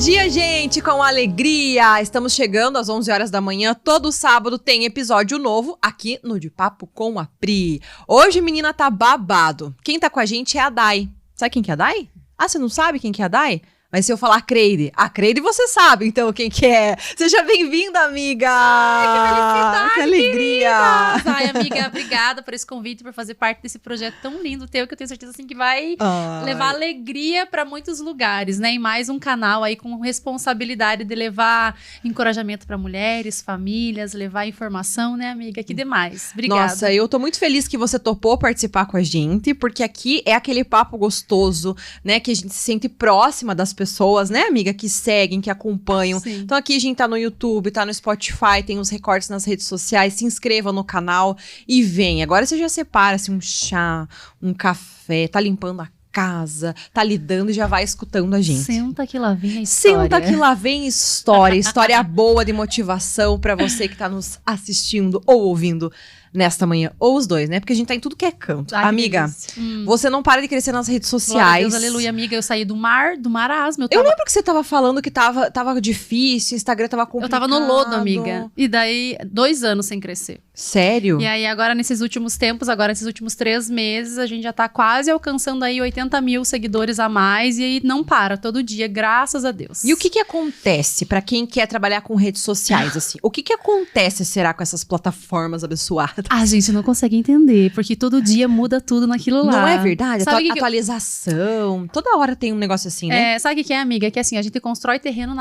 dia, gente, com alegria! Estamos chegando às 11 horas da manhã. Todo sábado tem episódio novo aqui no De Papo com a Pri. Hoje, menina, tá babado. Quem tá com a gente é a Dai. Sabe quem que é a Dai? Ah, você não sabe quem que é a Dai? Mas se eu falar a Creide você sabe, então, quem que é. Seja bem-vinda, amiga! Ai, que felicidade, que alegria! Ai, amiga, obrigada por esse convite, por fazer parte desse projeto tão lindo teu, que eu tenho certeza, assim, que vai levar alegria para muitos lugares, né? E mais um canal aí com responsabilidade de levar encorajamento para mulheres, famílias, levar informação, né, amiga? Que demais. Obrigada. Nossa, eu tô muito feliz que você topou participar com a gente, porque aqui é aquele papo gostoso, né? Que a gente se sente próxima das pessoas, né, amiga, que seguem, que acompanham. Sim. Então aqui a gente tá no YouTube, tá no Spotify, tem os recortes nas redes sociais, se inscreva no canal e vem. Agora você já separa assim, um chá, um café, tá limpando a casa, tá lidando e já vai escutando a gente. Senta que lá vem a história. Senta que lá vem história boa de motivação pra você que tá nos assistindo ou ouvindo nesta manhã, ou os dois, né? Porque a gente tá em tudo que é canto. Ai, amiga, você não para de crescer nas redes sociais. Glória a Deus, aleluia, amiga. Eu saí do marasmo. Eu lembro que você tava falando que tava difícil, o Instagram tava complicado. Eu tava no lodo, amiga. E daí, 2 anos sem crescer. Sério? E aí, agora, nesses últimos tempos, nesses últimos 3 meses, a gente já tá quase alcançando aí 80 mil seguidores a mais. E aí, não para, todo dia, graças a Deus. E o que acontece pra quem quer trabalhar com redes sociais, assim? O que acontece, será, com essas plataformas abençoadas? A gente não consegue entender, porque todo dia muda tudo naquilo lá. Não é verdade? Sabe Atualização. Toda hora tem um negócio assim, né? Sabe o que é, amiga? Que assim, a gente constrói terreno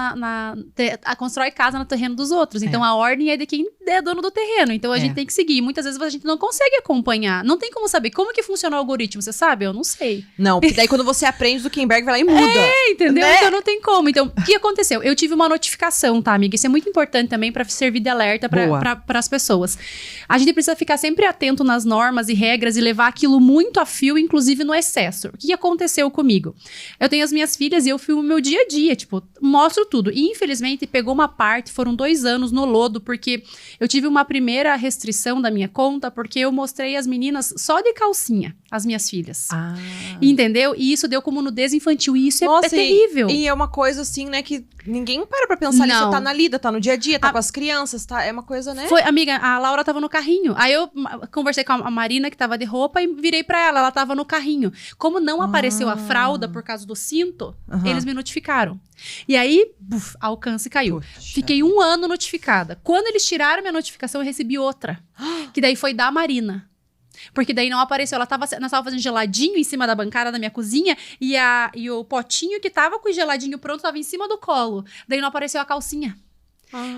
constrói casa no terreno dos outros. Então, a ordem é de quem é dono do terreno. Então, a gente tem que seguir. E muitas vezes a gente não consegue acompanhar. Não tem como saber como que funciona o algoritmo. Você sabe? Eu não sei. Não, porque daí quando você aprende, o Zuckerberg vai lá e muda. Entendeu? Né? Então, não tem como. Então, o que aconteceu? Eu tive uma notificação, tá, amiga? Isso é muito importante também pra servir de alerta para as pessoas. A gente precisa ficar sempre atento nas normas e regras e levar aquilo muito a fio, inclusive no excesso. O que aconteceu comigo? Eu tenho as minhas filhas e eu filmo meu dia a dia, tipo, mostro tudo. E, infelizmente, pegou uma parte, foram 2 anos no lodo, porque eu tive uma primeira restrição da minha conta, porque eu mostrei as meninas só de calcinha, as minhas filhas. Entendeu? E isso deu como nudez infantil, e isso é terrível. E é uma coisa assim, né, que ninguém para pra pensar nisso. Você tá na lida, tá no dia a dia, tá com as crianças, tá? É uma coisa, né? Amiga, a Laura tava no carrinho. Aí eu conversei com a Marina, que tava de roupa, e virei pra ela tava no carrinho. Como não apareceu a fralda por causa do cinto, eles me notificaram. E aí, alcance caiu. Puxa. Fiquei 1 ano notificada. Quando eles tiraram minha notificação, eu recebi outra. Que daí foi da Marina. Porque daí não apareceu. Nós tava fazendo geladinho em cima da bancada da minha cozinha e o potinho que tava com o geladinho pronto tava em cima do colo. Daí não apareceu a calcinha.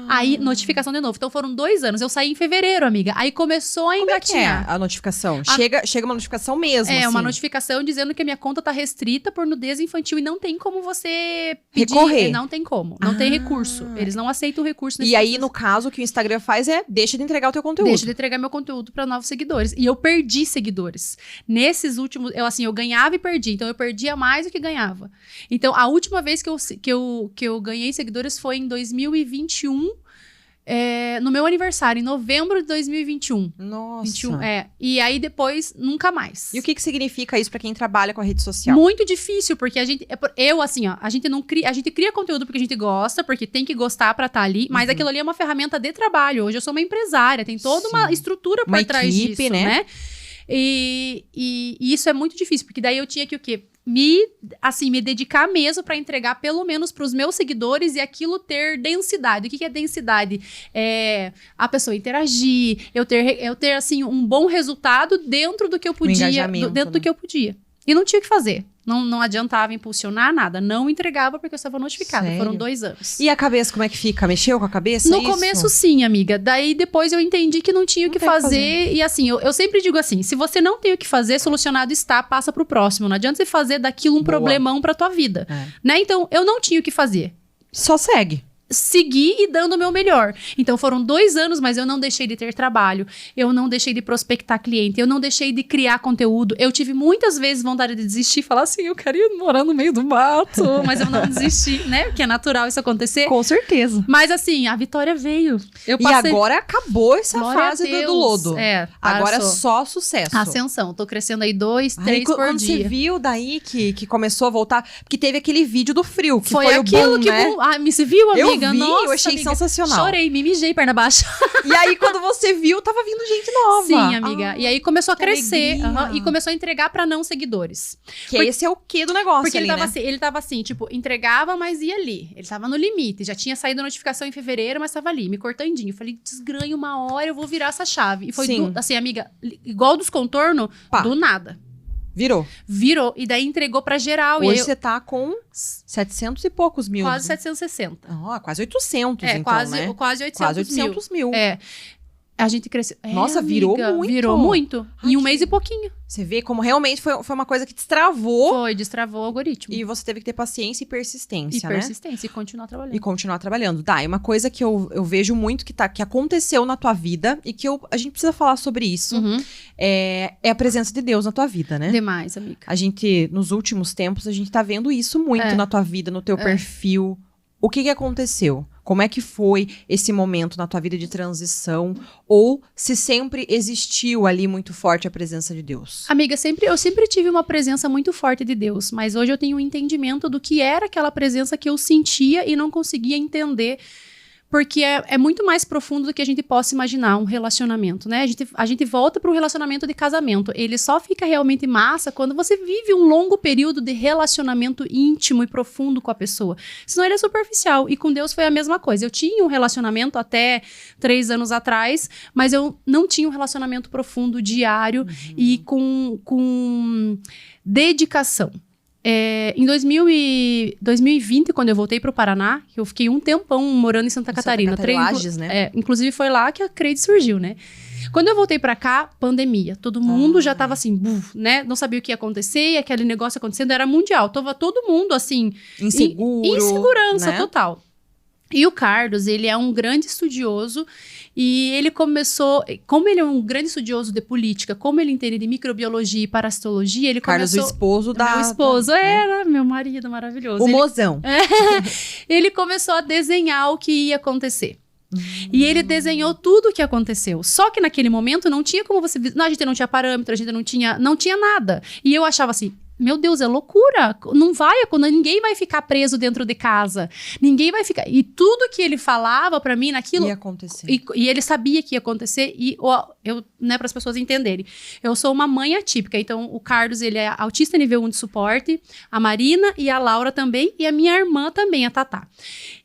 Aí, notificação de novo. Então, foram 2 anos. Eu saí em fevereiro, amiga. Aí, começou a engatinhar. Como é que é a notificação? Chega uma notificação mesmo, assim. Uma notificação dizendo que a minha conta tá restrita por nudez infantil e não tem como você pedir. Recorrer. Não tem como. Não tem recurso. Eles não aceitam recurso nesse E aí, no caso, o que o Instagram faz é deixa de entregar o teu conteúdo. Deixa de entregar meu conteúdo para novos seguidores. E eu perdi seguidores. Nesses últimos... Eu ganhava e perdi. Então, eu perdia mais do que ganhava. Então, a última vez que eu ganhei seguidores foi em 2021. No meu aniversário, em novembro de 2021. Nossa. 21, e aí depois, nunca mais. E o que significa isso pra quem trabalha com a rede social? Muito difícil, porque a gente... a gente não cria... A gente cria conteúdo porque a gente gosta, porque tem que gostar pra estar ali, mas aquilo ali é uma ferramenta de trabalho. Hoje eu sou uma empresária, tem toda uma estrutura por trás disso, né? E isso é muito difícil, porque daí eu tinha que o quê? Me dedicar mesmo para entregar pelo menos para os meus seguidores e aquilo ter densidade. O que é densidade? É a pessoa interagir, eu ter assim um bom resultado dentro do que eu podia, do que eu podia. E não tinha o que fazer. Não adiantava impulsionar nada. Não entregava porque eu estava notificada. Sério? Foram 2 anos. E a cabeça, como é que fica? Mexeu com a cabeça? No começo, sim, amiga. Daí, depois eu entendi que não tinha o que fazer. E assim, eu sempre digo assim, se você não tem o que fazer, solucionado está, passa pro próximo. Não adianta você fazer daquilo um problemão pra tua vida. Né? Então, eu não tinha o que fazer. Só segue. seguir e dando o meu melhor. Então foram 2 anos, mas eu não deixei de ter trabalho, eu não deixei de prospectar cliente, eu não deixei de criar conteúdo. Eu tive muitas vezes vontade de desistir, falar assim, eu queria morar no meio do mato, mas eu não desisti, né? Porque é natural isso acontecer. Com certeza. Mas assim, a vitória veio. E agora acabou essa fase do lodo. Agora é só sucesso. Ascensão. Tô crescendo aí 2, 3 por quando dia. Você viu daí que começou a voltar, porque teve aquele vídeo do frio, que foi aquilo o boom, né? Me se viu, amiga? Eu vi, nossa, eu achei amiga, sensacional. Chorei, me mijei, perna baixa. E aí, quando você viu, tava vindo gente nova. Sim, amiga. E aí começou a crescer. E começou a entregar pra não seguidores. Esse é o quê do negócio porque ali, ele tava assim, tipo, entregava, mas ia ali. Ele tava no limite. Já tinha saído a notificação em fevereiro, mas tava ali, me cortandinho. Eu falei, desgranho uma hora, eu vou virar essa chave. E foi, assim, amiga, igual dos contornos, do nada. Virou. E daí entregou pra geral. Hoje você tá com 700 e poucos mil. Quase 760. Quase 800, então, quase, né? Quase 800 mil. A gente cresceu. Nossa, virou muito. Virou muito. Em um mês e pouquinho. Você vê como realmente foi uma coisa que destravou. Destravou o algoritmo. E você teve que ter paciência e persistência, né? E continuar trabalhando. E continuar trabalhando. E uma coisa que eu vejo muito que aconteceu na tua vida e que a gente precisa falar sobre isso é a presença de Deus na tua vida, né? Demais, amiga. A gente, nos últimos tempos, a gente tá vendo isso muito na tua vida, no teu perfil. O que aconteceu? Como é que foi esse momento na tua vida de transição? Ou se sempre existiu ali muito forte a presença de Deus? Amiga, eu sempre tive uma presença muito forte de Deus. Mas hoje eu tenho um entendimento do que era aquela presença que eu sentia e não conseguia entender. Porque é muito mais profundo do que a gente possa imaginar, um relacionamento, né? A gente volta para o relacionamento de casamento. Ele só fica realmente massa quando você vive um longo período de relacionamento íntimo e profundo com a pessoa. Senão ele é superficial. E com Deus foi a mesma coisa. Eu tinha um relacionamento até 3 anos atrás, mas eu não tinha um relacionamento profundo, diário e com dedicação. Em 2020, quando eu voltei para o Paraná, eu fiquei um tempão morando em Santa Catarina. Lages, né? Inclusive foi lá que a Creide surgiu, né? Quando eu voltei para cá, pandemia. Todo mundo já tava assim, né? Não sabia o que ia acontecer, e aquele negócio acontecendo era mundial. Tava todo mundo assim... Insegurança, né? Total. E o Carlos, ele é um grande estudioso e ele começou... Como ele é um grande estudioso de política, como ele entende de microbiologia e parasitologia, ele Carlos, começou... o esposo da... Meu esposo, meu marido maravilhoso. O mozão. Ele começou a desenhar o que ia acontecer. E ele desenhou tudo o que aconteceu. Só que naquele momento não tinha como você... a gente não tinha parâmetro, a gente não tinha nada. E eu achava assim... Meu Deus, é loucura. Ninguém vai ficar preso dentro de casa. Ninguém vai ficar... E tudo que ele falava pra mim naquilo... Ia acontecer. E ele sabia que ia acontecer. E né, para as pessoas entenderem. Eu sou uma mãe atípica. Então, o Carlos, ele é autista nível 1 de suporte. A Marina e a Laura também. E a minha irmã também, a Tatá.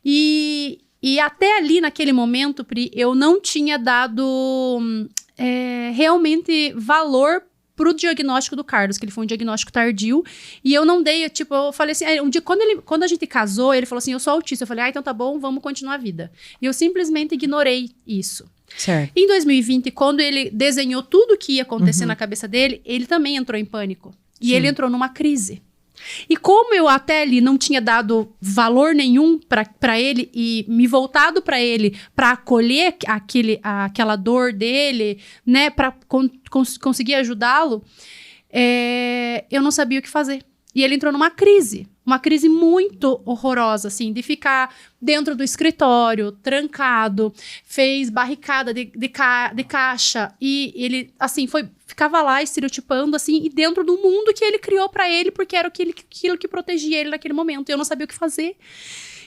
E até ali, naquele momento, Pri, eu não tinha dado realmente valor pro diagnóstico do Carlos, que ele foi um diagnóstico tardio, e eu não dei, eu falei assim, um dia, quando a gente casou, ele falou assim, eu sou autista, eu falei, então tá bom, vamos continuar a vida. E eu simplesmente ignorei isso. Certo. Em 2020, quando ele desenhou tudo que ia acontecer na cabeça dele, ele também entrou em pânico. E ele entrou numa crise. E como eu até ali não tinha dado valor nenhum pra ele e me voltado pra ele pra acolher aquela dor dele, né, pra conseguir ajudá-lo, eu não sabia o que fazer. E ele entrou numa crise muito horrorosa, assim, de ficar dentro do escritório, trancado, fez barricada de caixa, e ele, assim, ficava lá estereotipando, assim, e dentro do mundo que ele criou pra ele, porque era aquilo que protegia ele naquele momento, e eu não sabia o que fazer.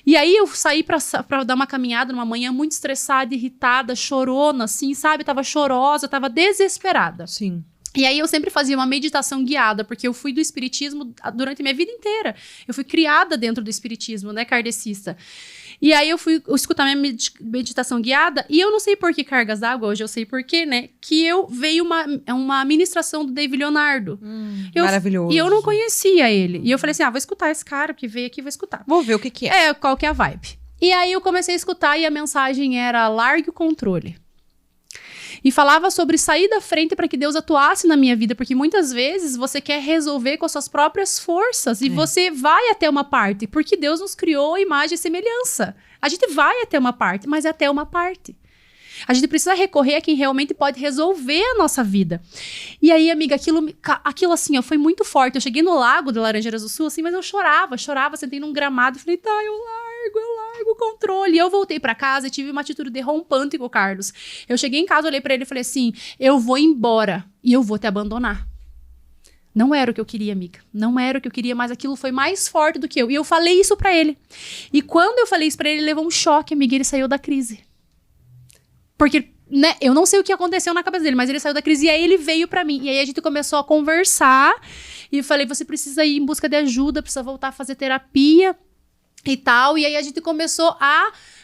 E aí eu saí pra dar uma caminhada numa manhã muito estressada, irritada, chorona, assim, sabe? Tava chorosa, tava desesperada. Sim. E aí eu sempre fazia uma meditação guiada, porque eu fui do espiritismo durante a minha vida inteira. Eu fui criada dentro do espiritismo, né, kardecista. E aí eu fui escutar minha meditação guiada, e eu não sei por que cargas d'água, hoje eu sei por quê, né, que veio uma ministração do David Leonardo. Maravilhoso. E eu não conhecia ele. E eu falei assim, vou escutar esse cara, porque veio aqui, vou escutar. Vou ver o que é. Qual que é a vibe. E aí eu comecei a escutar, e a mensagem era, largue o controle. E falava sobre sair da frente para que Deus atuasse na minha vida, porque muitas vezes você quer resolver com as suas próprias forças, e você vai até uma parte, porque Deus nos criou a imagem e semelhança, A gente vai até uma parte, mas é até uma parte. A gente precisa recorrer a quem realmente pode resolver a nossa vida. E aí, amiga, aquilo assim, ó, foi muito forte. Eu cheguei no Lago de Laranjeiras do Sul, assim, mas eu chorava, sentei num gramado. Falei, tá, eu largo o controle. E eu voltei pra casa e tive uma atitude derrompante com o Carlos. Eu cheguei em casa, olhei pra ele e falei assim, eu vou embora e eu vou te abandonar. Não era o que eu queria, amiga. Não era o que eu queria, mas aquilo foi mais forte do que eu. E eu falei isso pra ele. E quando eu falei isso pra ele levou um choque, amiga, ele saiu da crise. Porque, né, eu não sei o que aconteceu na cabeça dele, mas ele saiu da crise e aí ele veio pra mim. E aí a gente começou a conversar e eu falei, você precisa ir em busca de ajuda, precisa voltar a fazer terapia e tal. E aí a gente começou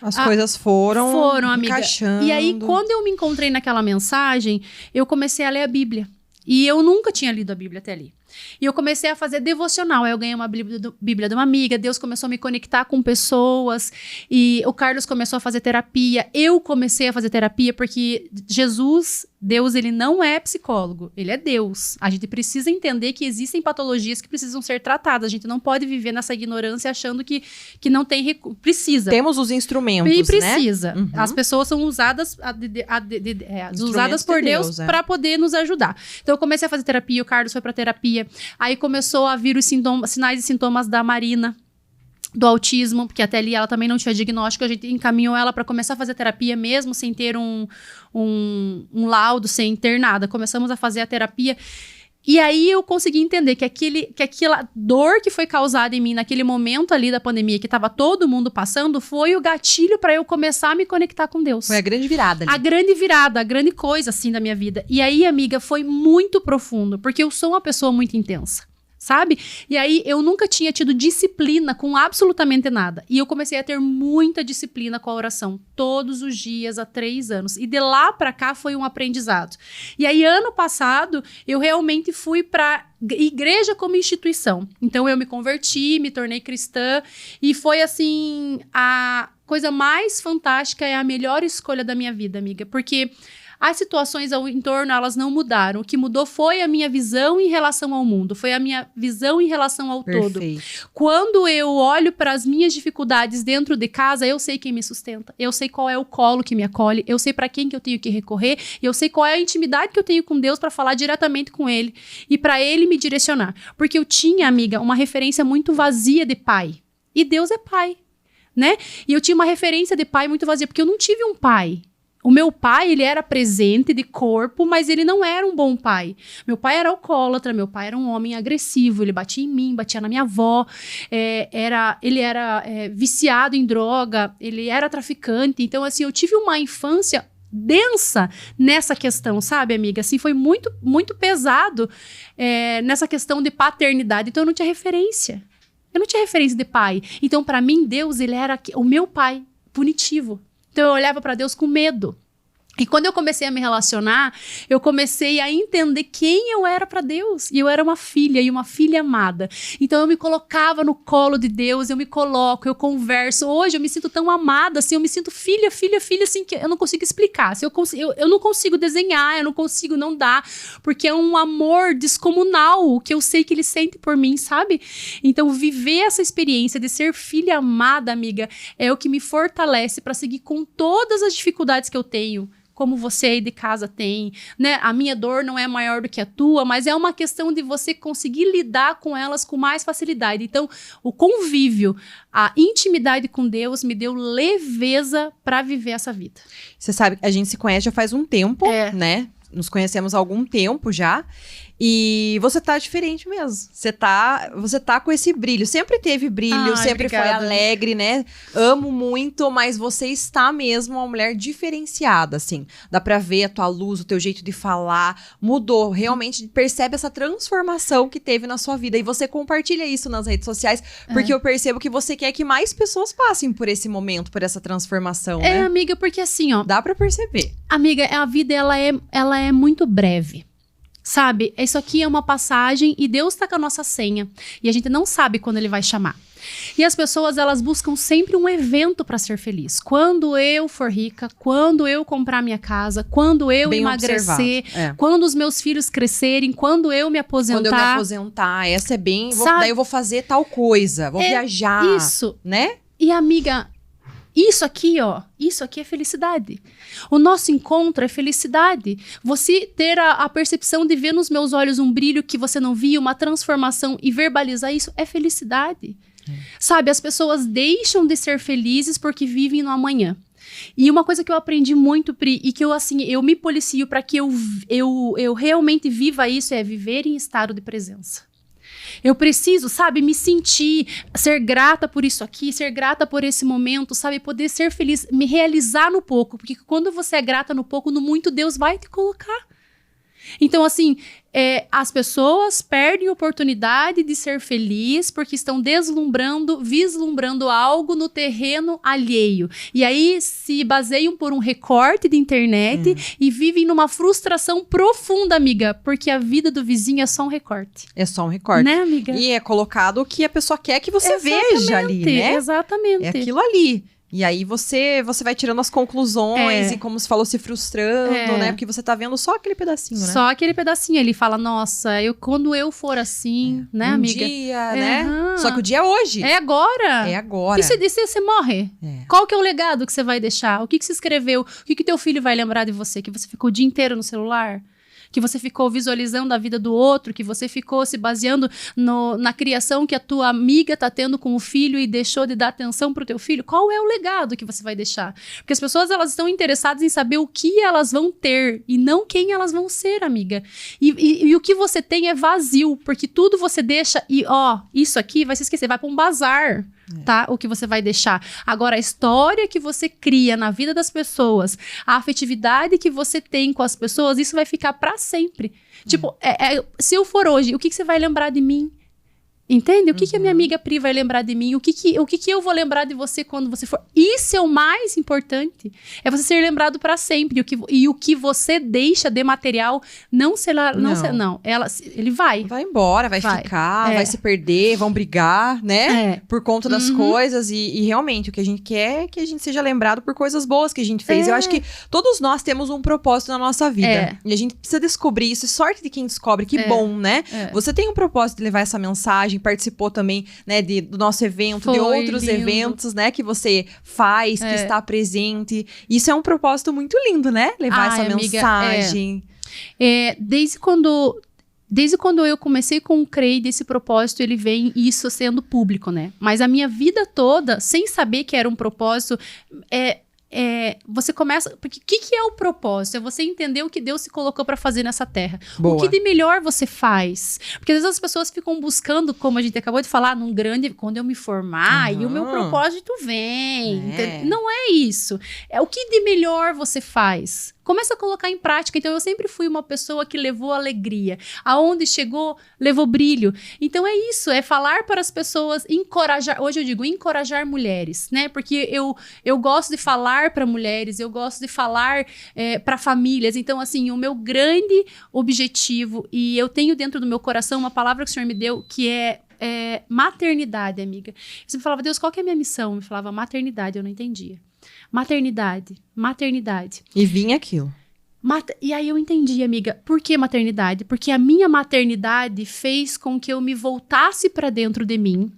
As coisas foram amiga. encaixando. E aí, quando eu me encontrei naquela mensagem, eu comecei a ler a Bíblia. E eu nunca tinha lido a Bíblia até ali. E eu comecei a fazer devocional. Aí eu ganhei uma Bíblia de uma amiga. Deus começou a me conectar com pessoas. E o Carlos começou a fazer terapia. Eu comecei a fazer terapia porque Jesus, Deus, ele não é psicólogo. Ele é Deus. A gente precisa entender que existem patologias que precisam ser tratadas. A gente não pode viver nessa ignorância achando que não tem recurso. Precisa. Temos os instrumentos, e precisa. Né? Uhum. As pessoas são usadas, usadas por Deus para poder nos ajudar. Então eu comecei a fazer terapia. O Carlos foi para terapia. Aí começou a vir os sinais e sintomas da Marina, do autismo, porque até ali ela também não tinha diagnóstico, a gente encaminhou ela para começar a fazer terapia mesmo sem ter um laudo, sem ter nada. Começamos a fazer a terapia. E aí eu consegui entender que aquela dor que foi causada em mim naquele momento ali da pandemia, que tava todo mundo passando, foi o gatilho para eu começar a me conectar com Deus. Foi a grande virada ali. A grande virada, a grande coisa, assim, da minha vida. E aí, amiga, foi muito profundo, porque eu sou uma pessoa muito intensa. Sabe? E aí, eu nunca tinha tido disciplina com absolutamente nada. E eu comecei a ter muita disciplina com a oração. Todos os dias, há 3 anos. E de lá pra cá, foi um aprendizado. E aí, ano passado, eu realmente fui pra igreja como instituição. Então, eu me converti, me tornei cristã. E foi, assim, a coisa mais fantástica, é a melhor escolha da minha vida, amiga. Porque as situações ao entorno, elas não mudaram. O que mudou foi a minha visão em relação ao mundo. Foi a minha visão em relação ao todo. Quando eu olho para as minhas dificuldades dentro de casa, eu sei quem me sustenta. Eu sei qual é o colo que me acolhe. Eu sei para quem que eu tenho que recorrer. E eu sei qual é a intimidade que eu tenho com Deus para falar diretamente com Ele. E para Ele me direcionar. Porque eu tinha, amiga, uma referência muito vazia de pai. E Deus é pai, né? E eu tinha uma referência de pai muito vazia, porque eu não tive um pai. O meu pai, ele era presente de corpo, mas ele não era um bom pai. Meu pai era alcoólatra, meu pai era um homem agressivo, ele batia em mim, batia na minha avó, ele era viciado em droga, ele era traficante. Então, assim, eu tive uma infância densa nessa questão, sabe, amiga? Assim, foi muito, muito pesado nessa questão de paternidade. Então, eu não tinha referência. Eu não tinha referência de pai. Então, para mim, Deus, ele era o meu pai punitivo. Então, eu olhava para Deus com medo. E quando eu comecei a me relacionar, eu comecei a entender quem eu era para Deus. E eu era uma filha, e uma filha amada. Então, eu me colocava no colo de Deus, eu me coloco, eu converso. Hoje, eu me sinto tão amada, assim, eu me sinto filha, assim, que eu não consigo explicar. Eu não consigo desenhar, eu não consigo, não dá. Porque é um amor descomunal que eu sei que Ele sente por mim, sabe? Então, viver essa experiência de ser filha amada, amiga, é o que me fortalece para seguir com todas as dificuldades que eu tenho, como você aí de casa tem, né? A minha dor não é maior do que a tua, mas é uma questão de você conseguir lidar com elas com mais facilidade. Então, o convívio, a intimidade com Deus me deu leveza para viver essa vida. Você sabe, a gente se conhece já faz um tempo, né? Nos conhecemos há algum tempo já. E você tá diferente mesmo. Você tá com esse brilho. Sempre teve brilho, sempre obrigada. Foi alegre, né? Amo muito, mas você está mesmo uma mulher diferenciada, assim. Dá pra ver a tua luz, o teu jeito de falar. Mudou. Realmente percebe essa transformação que teve na sua vida. E você compartilha isso nas redes sociais, porque eu percebo que você quer que mais pessoas passem por esse momento, por essa transformação, né? Amiga, porque assim, ó... Dá pra perceber. Amiga, a vida, ela é muito breve. Sabe, isso aqui é uma passagem e Deus tá com a nossa senha. E a gente não sabe quando Ele vai chamar. E as pessoas, elas buscam sempre um evento para ser feliz. Quando eu for rica, quando eu comprar minha casa, quando eu emagrecer, quando os meus filhos crescerem, quando eu me aposentar. Quando eu me aposentar, essa é bem... daí eu vou fazer tal coisa, vou viajar. Isso. Né? E amiga... Isso aqui, ó, isso aqui é felicidade. O nosso encontro é felicidade. Você ter a percepção de ver nos meus olhos um brilho que você não via, uma transformação e verbalizar isso é felicidade. Sabe, as pessoas deixam de ser felizes porque vivem no amanhã. E uma coisa que eu aprendi muito, Pri, e que eu me policio para que eu realmente viva isso, é viver em estado de presença. Eu preciso, sabe, me sentir, ser grata por isso aqui, ser grata por esse momento, sabe, poder ser feliz, me realizar no pouco, porque quando você é grata no pouco, no muito Deus vai te colocar. Então, assim, as pessoas perdem a oportunidade de ser feliz porque estão vislumbrando algo no terreno alheio. E aí se baseiam por um recorte de internet e vivem numa frustração profunda, amiga, porque a vida do vizinho é só um recorte. É só um recorte. Né, amiga? E é colocado o que a pessoa quer que você veja ali, né? Exatamente. É aquilo ali. E aí você vai tirando as conclusões e, como você falou, se frustrando, né? Porque você tá vendo só aquele pedacinho, né? Só aquele pedacinho. Ele fala, nossa, quando eu for assim, né, amiga? Dia, né? Só que o dia é hoje. É agora. É agora. E você morre? Qual que é o legado que você vai deixar? O que você escreveu? O que teu filho vai lembrar de você? Que você ficou o dia inteiro no celular? Que você ficou visualizando a vida do outro, que você ficou se baseando na criação que a tua amiga tá tendo com o filho e deixou de dar atenção pro teu filho? Qual é o legado que você vai deixar? Porque as pessoas, elas estão interessadas em saber o que elas vão ter e não quem elas vão ser, amiga. E o que você tem é vazio, porque tudo você deixa e, isso aqui vai se esquecer, vai pra um bazar. Tá? O que você vai deixar. Agora, a história que você cria na vida das pessoas, a afetividade que você tem com as pessoas, isso vai ficar pra sempre. Tipo, se eu for hoje, o que você vai lembrar de mim? Entende? O que a minha amiga Pri vai lembrar de mim? O que eu vou lembrar de você quando você for? Isso é o mais importante. É você ser lembrado para sempre. E o que você deixa de material não será... Ele vai. Vai embora, vai ficar, vai se perder, vão brigar, né? Por conta das coisas. E realmente, o que a gente quer é que a gente seja lembrado por coisas boas que a gente fez. Eu acho que todos nós temos um propósito na nossa vida. E a gente precisa descobrir isso. E sorte de quem descobre. Que bom, né? Você tem um propósito de levar essa mensagem, participou também, né, do nosso evento, de outros eventos, né, que você faz, que está presente. Isso é um propósito muito lindo, né? Levar essa mensagem. Desde quando eu comecei com o CREI, desse propósito, ele vem isso sendo público, né? Mas a minha vida toda, sem saber que era um propósito, você começa... Porque o que é o propósito? É você entender o que Deus se colocou para fazer nessa terra. Boa. O que de melhor você faz? Porque às vezes as pessoas ficam buscando, como a gente acabou de falar, quando eu me formar, e o meu propósito vem. Não é isso. É o que de melhor você faz. Começa a colocar em prática. Então, eu sempre fui uma pessoa que levou alegria. Aonde chegou, levou brilho. Então, é isso. É falar para as pessoas, encorajar. Hoje eu digo encorajar mulheres, né? Porque eu gosto de falar para mulheres, eu gosto de falar para famílias. Então, assim, o meu grande objetivo, e eu tenho dentro do meu coração uma palavra que o Senhor me deu, que é maternidade, amiga. Eu sempre falava, Deus, qual que é a minha missão? Eu falava, maternidade, eu não entendia. Maternidade. E vinha aquilo. E aí eu entendi, amiga, por que maternidade? Porque a minha maternidade fez com que eu me voltasse para dentro de mim,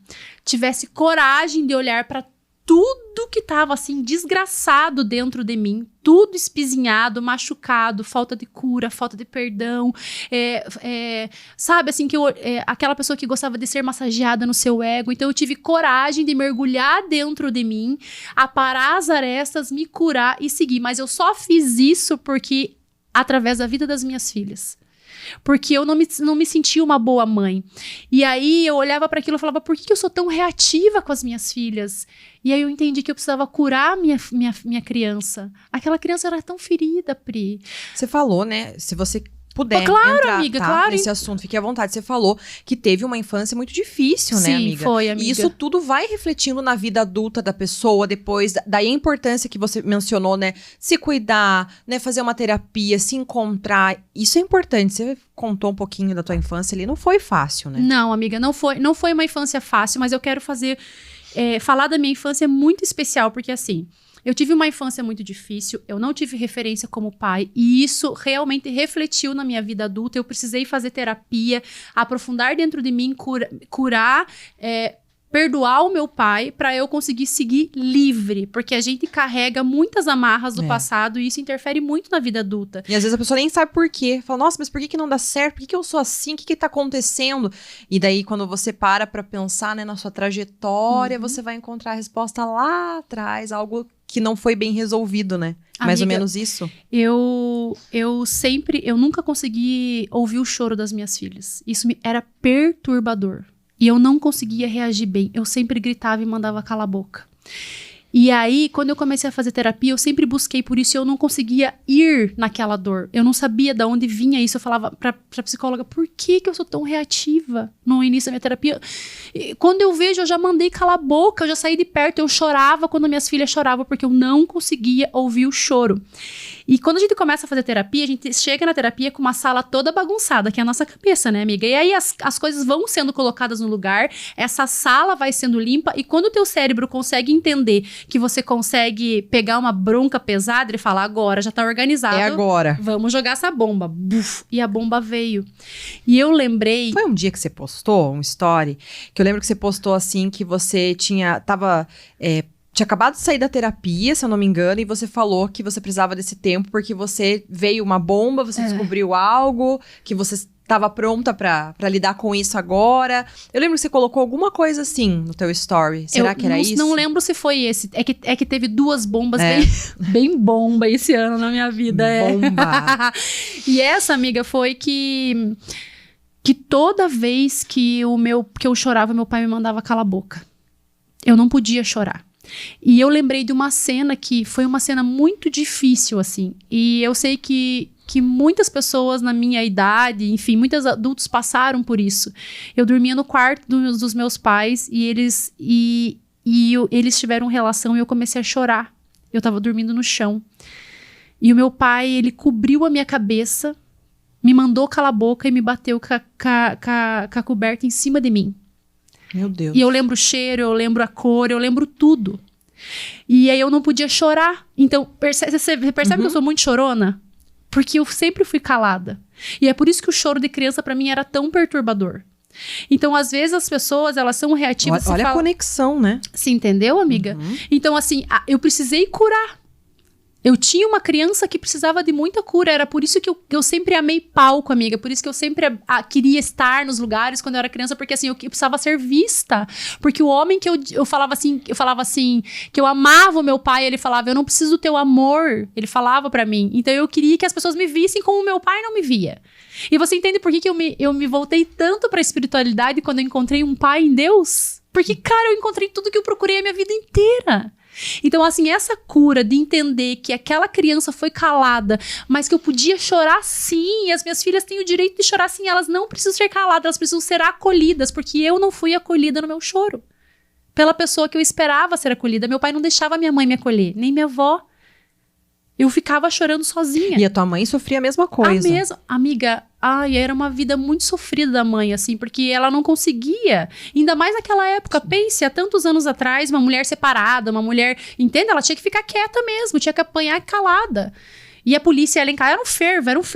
tivesse coragem de olhar para tudo que tava assim, desgraçado dentro de mim, tudo espizinhado, machucado, falta de cura, falta de perdão, sabe, assim, que aquela pessoa que gostava de ser massageada no seu ego. Então eu tive coragem de mergulhar dentro de mim, aparar as arestas, me curar e seguir, mas eu só fiz isso porque através da vida das minhas filhas. Porque eu não me sentia uma boa mãe. E aí eu olhava para aquilo e falava, por que eu sou tão reativa com as minhas filhas? E aí eu entendi que eu precisava curar minha criança. Aquela criança era tão ferida, Pri. Você falou, né? Se você puder entrar, amiga, claro, nesse assunto, fique à vontade. Você falou que teve uma infância muito difícil, né, amiga? Sim, foi, amiga. E isso tudo vai refletindo na vida adulta da pessoa depois. Daí a importância que você mencionou, né? Se cuidar, né? Fazer uma terapia, se encontrar. Isso é importante. Você contou um pouquinho da tua infância ali. Não foi fácil, né? Não, amiga, não foi uma infância fácil, mas eu quero falar da minha infância muito especial, porque assim... Eu tive uma infância muito difícil, eu não tive referência como pai, e isso realmente refletiu na minha vida adulta. Eu precisei fazer terapia, aprofundar dentro de mim, curar perdoar o meu pai pra eu conseguir seguir livre. Porque a gente carrega muitas amarras do passado e isso interfere muito na vida adulta. E às vezes a pessoa nem sabe por quê. Fala, nossa, mas por que não dá certo? Por que eu sou assim? O que tá acontecendo? E daí, quando você para pra pensar, né, na sua trajetória, você vai encontrar a resposta lá atrás. Algo que não foi bem resolvido, né? Mais ou menos isso. Eu nunca consegui ouvir o choro das minhas filhas. Isso era perturbador. E eu não conseguia reagir bem. Eu sempre gritava e mandava calar a boca. E aí, quando eu comecei a fazer terapia, eu sempre busquei por isso e eu não conseguia ir naquela dor. Eu não sabia de onde vinha isso. Eu falava pra psicóloga, por que eu sou tão reativa no início da minha terapia? E quando eu vejo, eu já mandei calar a boca, eu já saí de perto. Eu chorava quando minhas filhas choravam, porque eu não conseguia ouvir o choro. E quando a gente começa a fazer terapia, a gente chega na terapia com uma sala toda bagunçada, que é a nossa cabeça, né, amiga? E aí as coisas vão sendo colocadas no lugar, essa sala vai sendo limpa, e quando o teu cérebro consegue entender que você consegue pegar uma bronca pesada e falar, agora já tá organizado. É agora. Vamos jogar essa bomba. Buf, e a bomba veio. E eu lembrei... Foi um dia que você postou um story, que eu lembro que você postou assim, que você tinha acabado de sair da terapia, se eu não me engano, e você falou que você precisava desse tempo porque você veio uma bomba, você descobriu algo, que você estava pronta pra lidar com isso agora. Eu lembro que você colocou alguma coisa assim no teu story. Será que era isso? Não lembro se foi esse. É que teve duas bombas bem bomba esse ano na minha vida. Bomba! E essa, amiga, foi que toda vez que eu chorava, meu pai me mandava calar a boca. Eu não podia chorar. E eu lembrei de uma cena que foi uma cena muito difícil, assim. E eu sei que muitas pessoas na minha idade, enfim, muitos adultos passaram por isso. Eu dormia no quarto dos meus pais e eles tiveram relação e eu comecei a chorar. Eu tava dormindo no chão. E o meu pai, ele cobriu a minha cabeça, me mandou calar a boca e me bateu com a coberta em cima de mim. Meu Deus. E eu lembro o cheiro, eu lembro a cor, eu lembro tudo. E aí eu não podia chorar. Então, você percebe que eu sou muito chorona? Porque eu sempre fui calada. E é por isso que o choro de criança pra mim era tão perturbador. Então, às vezes, as pessoas, elas são reativas. Olha a conexão, né? Você entendeu, amiga? Então, assim, eu precisei curar. Eu tinha uma criança que precisava de muita cura. Era por isso que eu sempre amei palco, amiga. Por isso que eu sempre queria estar nos lugares quando eu era criança. Porque, assim, eu precisava ser vista. Porque o homem que eu falava assim, que eu amava o meu pai, ele falava, eu não preciso do teu amor. Ele falava pra mim. Então, eu queria que as pessoas me vissem como o meu pai não me via. E você entende por que eu me voltei tanto pra espiritualidade quando eu encontrei um pai em Deus? Porque, cara, eu encontrei tudo que eu procurei a minha vida inteira. Então, assim, essa cura de entender que aquela criança foi calada, mas que eu podia chorar sim, e as minhas filhas têm o direito de chorar sim, elas não precisam ser caladas, elas precisam ser acolhidas, porque eu não fui acolhida no meu choro. Pela pessoa que eu esperava ser acolhida. Meu pai não deixava minha mãe me acolher, nem minha avó. Eu ficava chorando sozinha. E a tua mãe sofria a mesma coisa. Amiga, era uma vida muito sofrida da mãe, assim, porque ela não conseguia. Ainda mais naquela época, pense, há tantos anos atrás, uma mulher separada, uma mulher, entende? Ela tinha que ficar quieta mesmo, tinha que apanhar calada. E a polícia, ela em casa, era um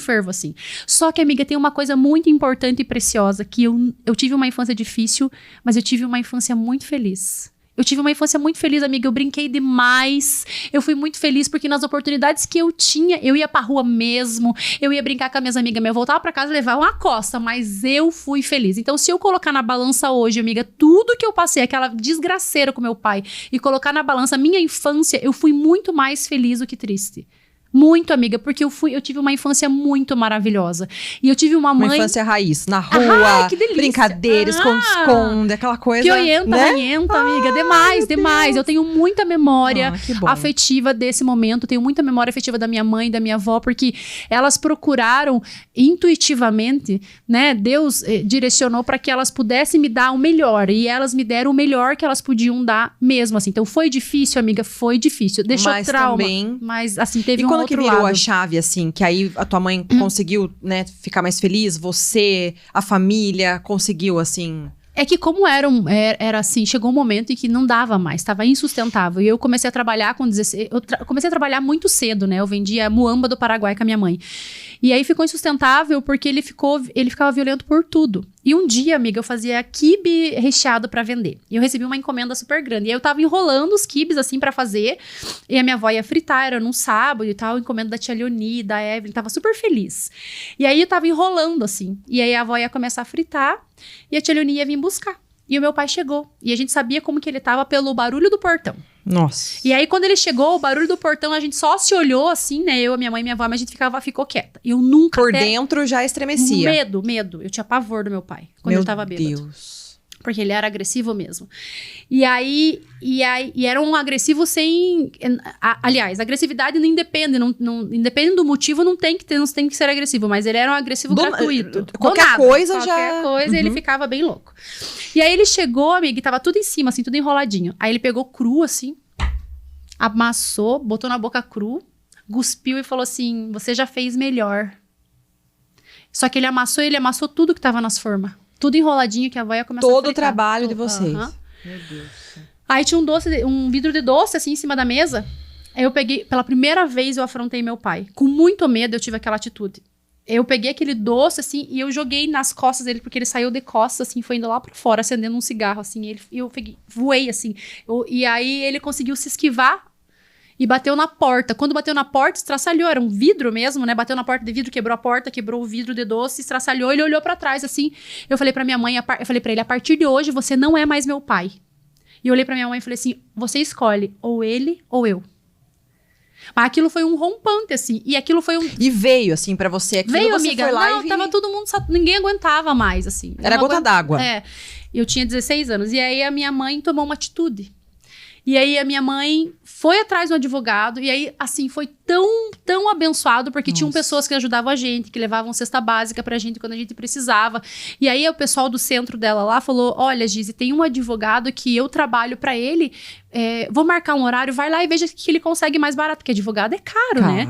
fervo, assim. Só que, amiga, tem uma coisa muito importante e preciosa, que eu tive uma infância difícil, mas eu tive uma infância muito feliz. Eu tive uma infância muito feliz, amiga. Eu brinquei demais. Eu fui muito feliz porque nas oportunidades que eu tinha, eu ia pra rua mesmo. Eu ia brincar com as minhas amigas. Eu voltava pra casa e levava uma costa, mas eu fui feliz. Então, se eu colocar na balança hoje, amiga, tudo que eu passei, aquela desgraceira com meu pai, e colocar na balança a minha infância, eu fui muito mais feliz do que triste. Muito, amiga, porque eu tive uma infância muito maravilhosa. E eu tive uma mãe... Uma infância raiz, na rua, que delícia. Brincadeira, esconde-esconde, aquela coisa... Pioienta, né? Ranhenta, amiga, demais. Deus. Eu tenho muita memória afetiva desse momento, tenho muita memória afetiva da minha mãe, da minha avó, porque elas procuraram intuitivamente, né? Deus direcionou para que elas pudessem me dar o melhor, e elas me deram o melhor que elas podiam dar mesmo, assim. Então, foi difícil, amiga, foi difícil. Deixou trauma, também... mas, assim, teve um outro lado. E quando que virou a chave, assim, que aí a tua mãe conseguiu, né, ficar mais feliz, você, a família, conseguiu, assim... É que como era assim, chegou um momento em que não dava mais, estava insustentável. E eu comecei a trabalhar com 16... comecei a trabalhar muito cedo, né? Eu vendia muamba do Paraguai com a minha mãe. E aí ficou insustentável porque ele ficava violento por tudo. E um dia, amiga, eu fazia quibe recheado pra vender. E eu recebi uma encomenda super grande. E aí eu tava enrolando os quibes, assim, pra fazer. E a minha avó ia fritar, era num sábado e tal. Encomenda da tia Leoni, da Evelyn, tava super feliz. E aí eu tava enrolando, assim. E aí a avó ia começar a fritar e a tia Leoni ia vir buscar. E o meu pai chegou. E a gente sabia como que ele tava pelo barulho do portão. Nossa. E aí, quando ele chegou, o barulho do portão, a gente só se olhou assim, né? Eu, a minha mãe e minha avó, mas a gente ficou quieta. Eu nunca... Por dentro já estremecia. Medo. Eu tinha pavor do meu pai, quando eu tava bêbado. Meu Deus. Porque ele era agressivo mesmo. E era um agressivo sem... Aliás, agressividade não independe. Independe do motivo, não tem que ser agressivo. Mas ele era um agressivo gratuito. Qualquer coisa, ele ficava bem louco. E aí ele chegou, amiga, e tava tudo em cima, assim, tudo enroladinho. Aí ele pegou cru, assim, amassou, botou na boca cru, cuspiu e falou assim, você já fez melhor. Só que ele amassou tudo que tava nas formas. Tudo enroladinho, que a avó ia começar a fritar. Todo o trabalho de vocês. Meu Deus. Aí tinha um vidro de doce, assim, em cima da mesa. Aí eu peguei, pela primeira vez eu afrontei meu pai. Com muito medo eu tive aquela atitude. Eu peguei aquele doce, assim, e eu joguei nas costas dele, porque ele saiu de costas, assim, foi indo lá pra fora, acendendo um cigarro, assim. Eu voei, assim. E aí ele conseguiu se esquivar e bateu na porta. Quando bateu na porta, estraçalhou. Era um vidro mesmo, né? Bateu na porta de vidro, quebrou a porta, quebrou o vidro de doce, estraçalhou. Ele olhou pra trás, assim. Eu falei pra minha mãe, eu falei pra ele, a partir de hoje, você não é mais meu pai. E eu olhei pra minha mãe e falei assim, você escolhe ou ele ou eu. Mas aquilo foi um rompante, assim. E aquilo foi um... E veio, assim, pra você. Aquilo veio, você amiga. Foi lá não, tava todo mundo... Ninguém aguentava mais, assim. Era gota d'água. É. Eu tinha 16 anos. E aí a minha mãe tomou uma atitude. E aí a minha mãe foi atrás do advogado. E aí, assim, foi tão abençoado. Porque tinham pessoas que ajudavam a gente. Que levavam cesta básica pra gente quando a gente precisava. E aí o pessoal do centro dela lá falou, olha, Gizi, tem um advogado que eu trabalho pra ele. Vou marcar um horário, vai lá e veja que ele consegue mais barato. Porque advogado é caro, né?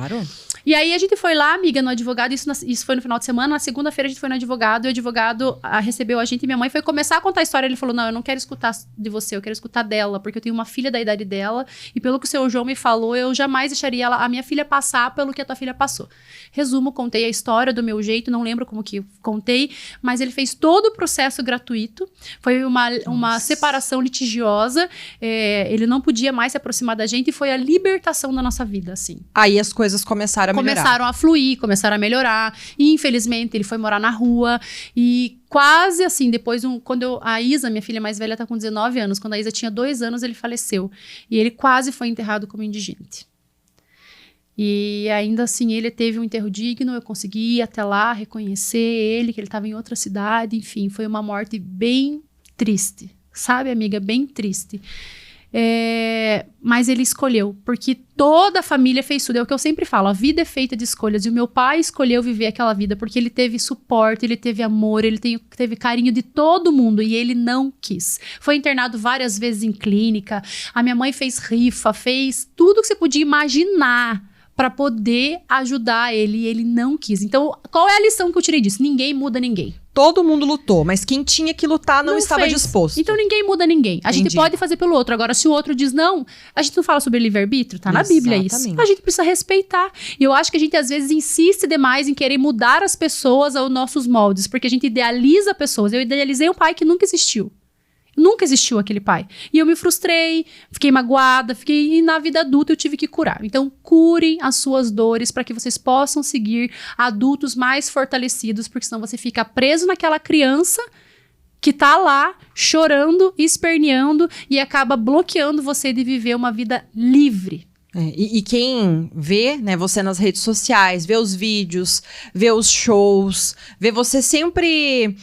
E aí a gente foi lá, amiga, no advogado, isso foi no final de semana, na segunda-feira a gente foi no advogado, e o advogado recebeu a gente e minha mãe foi começar a contar a história, ele falou, não, eu não quero escutar de você, eu quero escutar dela, porque eu tenho uma filha da idade dela, e pelo que o seu João me falou, eu jamais deixaria a minha filha passar pelo que a tua filha passou. Resumo, contei a história do meu jeito, não lembro como que contei, mas ele fez todo o processo gratuito, foi uma separação litigiosa, ele não podia mais se aproximar da gente, e foi a libertação da nossa vida, assim. Aí as coisas começaram a melhorar. Começaram a fluir, começaram a melhorar. E, infelizmente, ele foi morar na rua. E quase assim, depois, quando a Isa, minha filha mais velha, tá com 19 anos. Quando a Isa tinha 2 anos, ele faleceu. E ele quase foi enterrado como indigente. E ainda assim, ele teve um enterro digno. Eu consegui ir até lá, reconhecer ele, que ele estava em outra cidade. Enfim, foi uma morte bem triste. Sabe, amiga? Bem triste. Mas ele escolheu, porque toda a família fez tudo. É o que eu sempre falo, a vida é feita de escolhas. E o meu pai escolheu viver aquela vida porque ele teve suporte, ele teve amor, ele teve carinho de todo mundo. E ele não quis. Foi internado várias vezes em clínica. A minha mãe fez rifa, fez tudo que você podia imaginar para poder ajudar ele. E ele não quis. Então, qual é a lição que eu tirei disso? Ninguém muda ninguém. Todo mundo lutou, mas quem tinha que lutar não estava disposto. Então ninguém muda ninguém. A gente pode fazer pelo outro. Agora, se o outro diz não, a gente não fala sobre livre-arbítrio? Tá na Bíblia isso. A gente precisa respeitar. E eu acho que a gente, às vezes, insiste demais em querer mudar as pessoas aos nossos moldes, porque a gente idealiza pessoas. Eu idealizei um pai que nunca existiu. Nunca existiu aquele pai. E eu me frustrei, fiquei magoada, e na vida adulta eu tive que curar. Então, curem as suas dores para que vocês possam seguir adultos mais fortalecidos, porque senão você fica preso naquela criança que tá lá chorando, esperneando e acaba bloqueando você de viver uma vida livre. E quem vê, né, você nas redes sociais, vê os vídeos, vê os shows, vê você sempre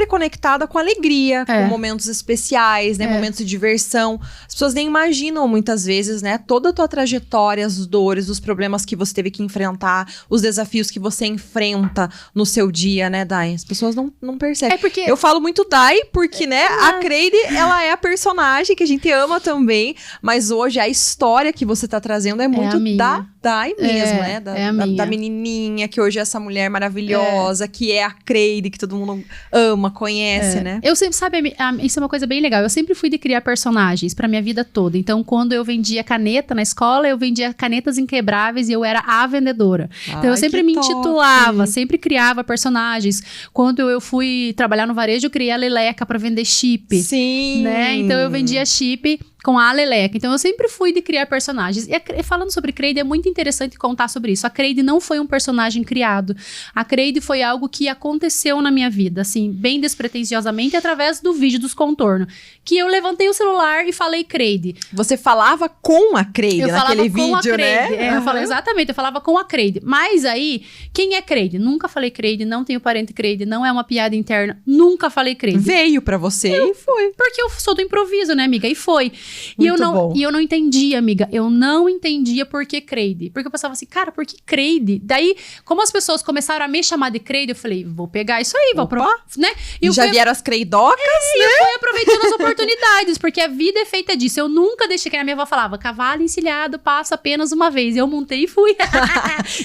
conectada com alegria, com momentos especiais, né? Momentos de diversão. As pessoas nem imaginam, muitas vezes, né? Toda a tua trajetória, as dores, os problemas que você teve que enfrentar, os desafios que você enfrenta no seu dia, né, Dai? As pessoas não percebem. Eu falo muito Dai porque, né, a Creide, ela é a personagem que a gente ama também, mas hoje a história que você tá trazendo é muito da Dai mesmo, né? Da menininha, que hoje é essa mulher maravilhosa, que é a Creide, que todo mundo ama, conhece, né? Eu sempre, sabe, isso é uma coisa bem legal. Eu sempre fui de criar personagens pra minha vida toda. Então, quando eu vendia caneta na escola, eu vendia canetas inquebráveis e eu era a vendedora. Então, eu sempre me intitulava, sempre criava personagens. Quando eu fui trabalhar no varejo, eu criei a Leleca pra vender chip. Sim! Né? Então, eu vendia chip com a Leleca. Então, eu sempre fui de criar personagens. E falando sobre Creide, é muito interessante contar sobre isso. A Creide não foi um personagem criado. A Creide foi algo que aconteceu na minha vida, assim, bem despretensiosamente, através do vídeo dos contornos. Que eu levantei o celular e falei Creide. Você falava com a Creide naquele vídeo, né? Eu falei, exatamente, eu falava com a Creide. Mas aí, quem é Creide? Nunca falei Creide, não tenho parente Creide, não é uma piada interna. Nunca falei Creide. Veio pra você e foi. Porque eu sou do improviso, né, amiga? E foi. E eu não entendia, amiga. Eu não entendia por que Creide. Porque eu pensava assim, cara, por que Creide? Daí, como as pessoas começaram a me chamar de Creide, eu falei, vou pegar isso aí, vou provar, né? E já vieram as creidocas, né? E eu fui aproveitando as oportunidades, porque a vida é feita disso. Eu nunca deixei, que a minha avó falava, cavalo encilhado passa apenas uma vez. Eu montei e fui.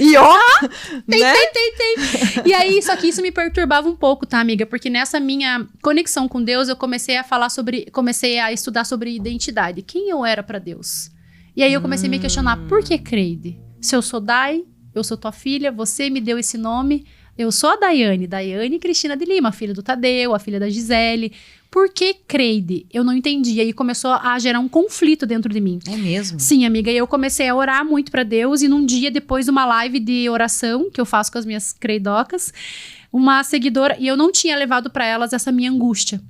E ó, tem. né? E aí, só que isso me perturbava um pouco, tá, amiga? Porque nessa minha conexão com Deus, eu comecei a estudar sobre identidade. Quem eu era pra Deus? E aí eu comecei a me questionar, por que Creide? Se eu sou Dai, eu sou tua filha, você me deu esse nome, eu sou a Daiane Cristina de Lima, filha do Tadeu, a filha da Gisele. Por que Creide? Eu não entendi. E aí começou a gerar um conflito dentro de mim. É mesmo? Sim, amiga. E eu comecei a orar muito pra Deus. E num dia, depois de uma live de oração, que eu faço com as minhas creidocas, uma seguidora... E eu não tinha levado pra elas essa minha angústia.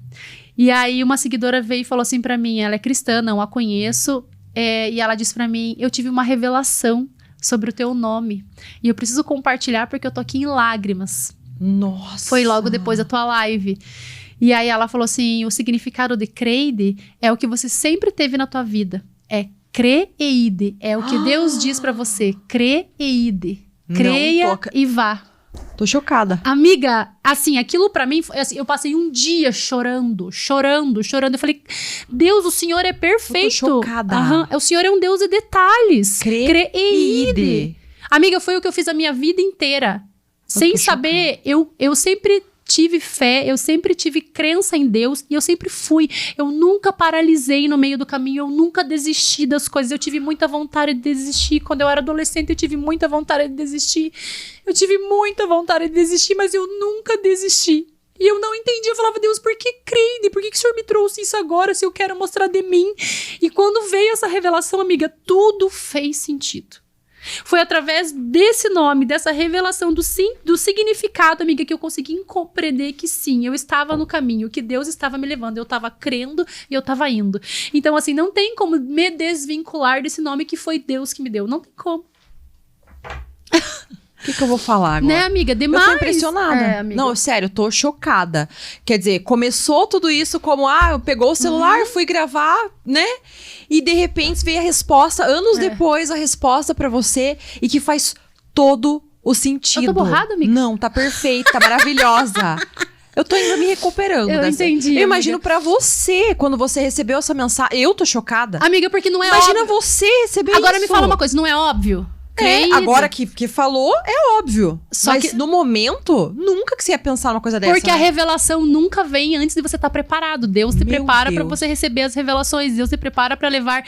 E aí uma seguidora veio e falou assim pra mim, ela é cristã, não a conheço, e ela disse pra mim, eu tive uma revelação sobre o teu nome, e eu preciso compartilhar porque eu tô aqui em lágrimas. Nossa! Foi logo depois da tua live. E aí ela falou assim, o significado de Creide é o que você sempre teve na tua vida, é crê e ide, é o que Deus diz pra você, crê e ide, creia e vá. Tô chocada. Amiga, assim, aquilo pra mim, assim, eu passei um dia chorando. Eu falei, Deus, o Senhor é perfeito. Eu tô chocada. O Senhor é um Deus de detalhes. Crê e ide. Amiga, foi o que eu fiz a minha vida inteira. Sem saber, eu sempre tive fé, eu sempre tive crença em Deus e eu sempre fui. Eu nunca paralisei no meio do caminho, eu nunca desisti das coisas. Eu tive muita vontade de desistir. Quando eu era adolescente, eu tive muita vontade de desistir. Mas eu nunca desisti. E eu não entendi. Eu falava, Deus, por que Creide? Por que o Senhor me trouxe isso agora se eu quero mostrar de mim? E quando veio essa revelação, amiga, tudo fez sentido. Foi através desse nome, dessa revelação do significado, amiga, que eu consegui compreender que sim, eu estava no caminho, que Deus estava me levando, eu estava crendo e eu estava indo. Então, assim, não tem como me desvincular desse nome que foi Deus que me deu. Não tem como. O que eu vou falar agora? Né, amiga? Demais. Eu tô impressionada. Amiga. Não, sério, eu tô chocada. Quer dizer, começou tudo isso como, pegou o celular, fui gravar, né? E de repente veio a resposta, anos depois, a resposta pra você, e que faz todo o sentido. Eu tô borrada, amiga? Não, tá perfeita, maravilhosa. Eu tô ainda me recuperando. Entendi. Eu imagino pra você, quando você recebeu essa mensagem. Eu tô chocada. Amiga, porque não é Imagina óbvio. você receber Agora isso. me fala uma coisa, não é óbvio? Agora que falou, é óbvio. Só mas que no momento, nunca que você ia pensar numa coisa dessa. Porque a revelação nunca vem antes de você estar preparado. Deus te prepara pra você receber as revelações. Deus te prepara pra levar...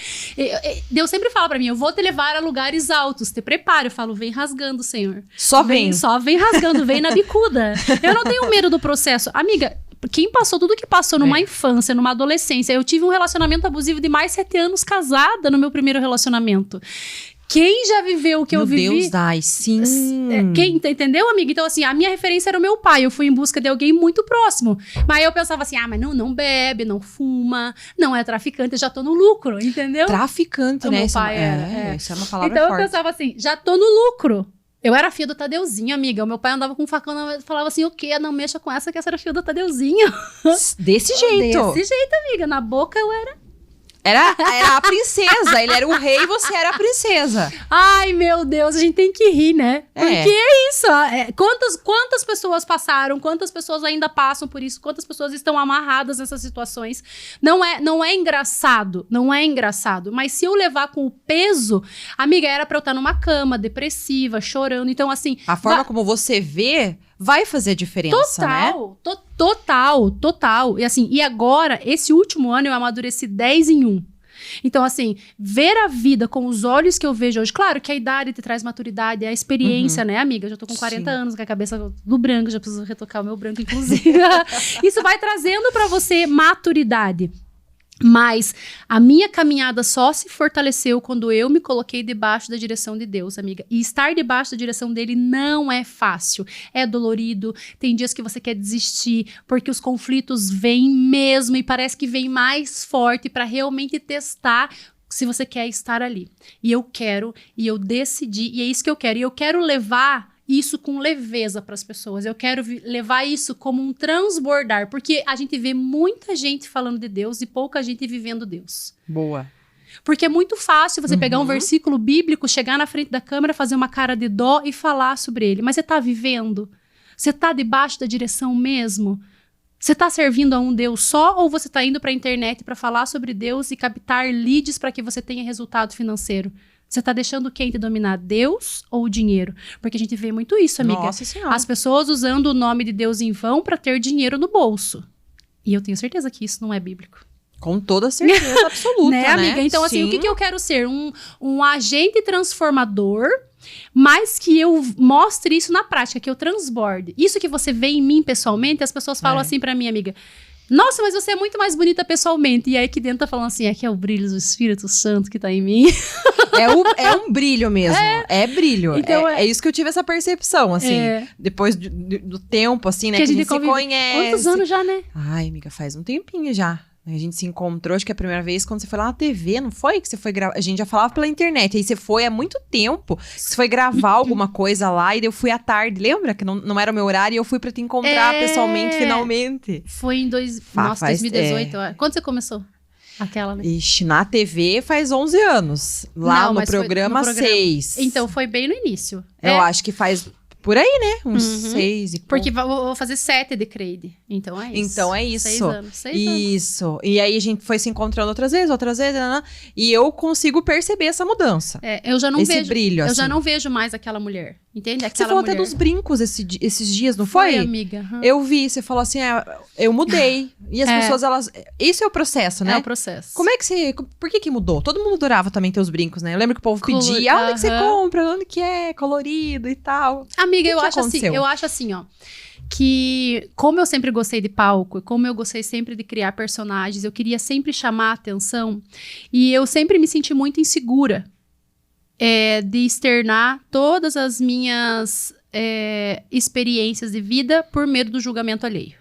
Deus sempre fala pra mim, eu vou te levar a lugares altos. Te prepara. Eu falo, vem rasgando, Senhor. Só vem rasgando, vem na bicuda. Eu não tenho medo do processo. Amiga, quem passou tudo que passou numa infância, numa adolescência. Eu tive um relacionamento abusivo de mais 7 anos casada no meu primeiro relacionamento. Quem já viveu o que eu vivi... Meu Deus, Dai, sim. Quem, entendeu, amiga? Então, assim, a minha referência era o meu pai. Eu fui em busca de alguém muito próximo. Mas eu pensava assim, mas não bebe, não fuma, não é traficante, eu já tô no lucro, entendeu? Traficante, né? Meu pai era. Isso é uma palavra então, forte. Eu pensava assim, já tô no lucro. Eu era filha do Tadeuzinho, amiga. O meu pai andava com um facão e falava assim, o quê? Não mexa com essa, que essa era filha do Tadeuzinho. Desse jeito. Desse jeito, amiga. Na boca eu era... Era a princesa, ele era o rei e você era a princesa. Ai, meu Deus, a gente tem que rir, né? Porque é isso. Quantas pessoas passaram, quantas pessoas ainda passam por isso, quantas pessoas estão amarradas nessas situações. Não é engraçado, mas se eu levar com o peso, amiga, era pra eu estar numa cama, depressiva, chorando. Então, assim... A forma como você vê vai fazer diferença, né? Total. E assim, e agora, esse último ano, eu amadureci 10 em 1. Então, assim, ver a vida com os olhos que eu vejo hoje. Claro que a idade te traz maturidade, a experiência, né, amiga? Eu já tô com 40 anos, com a cabeça do branco, já preciso retocar o meu branco, inclusive. Isso vai trazendo pra você maturidade. Mas a minha caminhada só se fortaleceu quando eu me coloquei debaixo da direção de Deus, amiga. E estar debaixo da direção dele não é fácil. É dolorido, tem dias que você quer desistir, porque os conflitos vêm mesmo e parece que vem mais forte para realmente testar se você quer estar ali. E eu quero, e eu decidi, e é isso que eu quero. E eu quero levar isso com leveza para as pessoas. Eu quero levar isso como um transbordar, porque a gente vê muita gente falando de Deus e pouca gente vivendo Deus. Boa. Porque é muito fácil você pegar um versículo bíblico, chegar na frente da câmera, fazer uma cara de dó e falar sobre ele. Mas você tá vivendo? Você tá debaixo da direção mesmo? Você tá servindo a um Deus só ou você tá indo para a internet para falar sobre Deus e captar leads para que você tenha resultado financeiro? Você tá deixando quem te dominar, Deus ou o dinheiro? Porque a gente vê muito isso, amiga. Nossa Senhora. As pessoas usando o nome de Deus em vão para ter dinheiro no bolso. E eu tenho certeza que isso não é bíblico. Com toda certeza absoluta, né, amiga? Então, assim, o que eu quero ser? Um agente transformador, mas que eu mostre isso na prática, que eu transborde. Isso que você vê em mim pessoalmente, as pessoas falam assim pra mim, amiga... Nossa, mas você é muito mais bonita pessoalmente. E aí que dentro tá falando assim, é que é o brilho do Espírito Santo que tá em mim. É um brilho mesmo. É brilho. Então, é isso que eu tive essa percepção, assim. Depois do tempo, assim, né? Que a gente se conhece. Quantos anos já, né? Ai, amiga, faz um tempinho já. A gente se encontrou, acho que a primeira vez quando você foi lá na TV, não foi? Que você foi gravar. A gente já falava pela internet. Aí você foi há muito tempo. Você foi gravar alguma coisa lá e eu fui à tarde. Lembra? Que não era o meu horário e eu fui pra te encontrar pessoalmente, finalmente. Foi em 2018. Quando você começou? Aquela, né? Ixi, na TV faz 11 anos. Lá no programa, 6. Então, foi bem no início. Eu acho que faz... Por aí, né? Uns 6 e pouco. Porque vou fazer 7 de Creide. Então é isso. Então é isso. 6 anos. 6 anos. Isso. E aí a gente foi se encontrando outras vezes, e eu consigo perceber essa mudança. Eu já não esse vejo. Brilho, assim. Eu já não vejo mais aquela mulher. Entende? Você falou até dos brincos esses dias, não foi? Foi, amiga. Eu vi, você falou assim, eu mudei. E as pessoas, elas... Isso é o processo, né? É o processo. Como é que você... Por que mudou? Todo mundo adorava também ter os brincos, né? Eu lembro que o povo pedia, onde que você compra? Onde que é? Colorido e tal. Amiga, eu acho assim, ó. Que como eu sempre gostei de palco, e como eu gostei sempre de criar personagens, eu queria sempre chamar a atenção. E eu sempre me senti muito insegura. De externar todas as minhas experiências de vida por medo do julgamento alheio.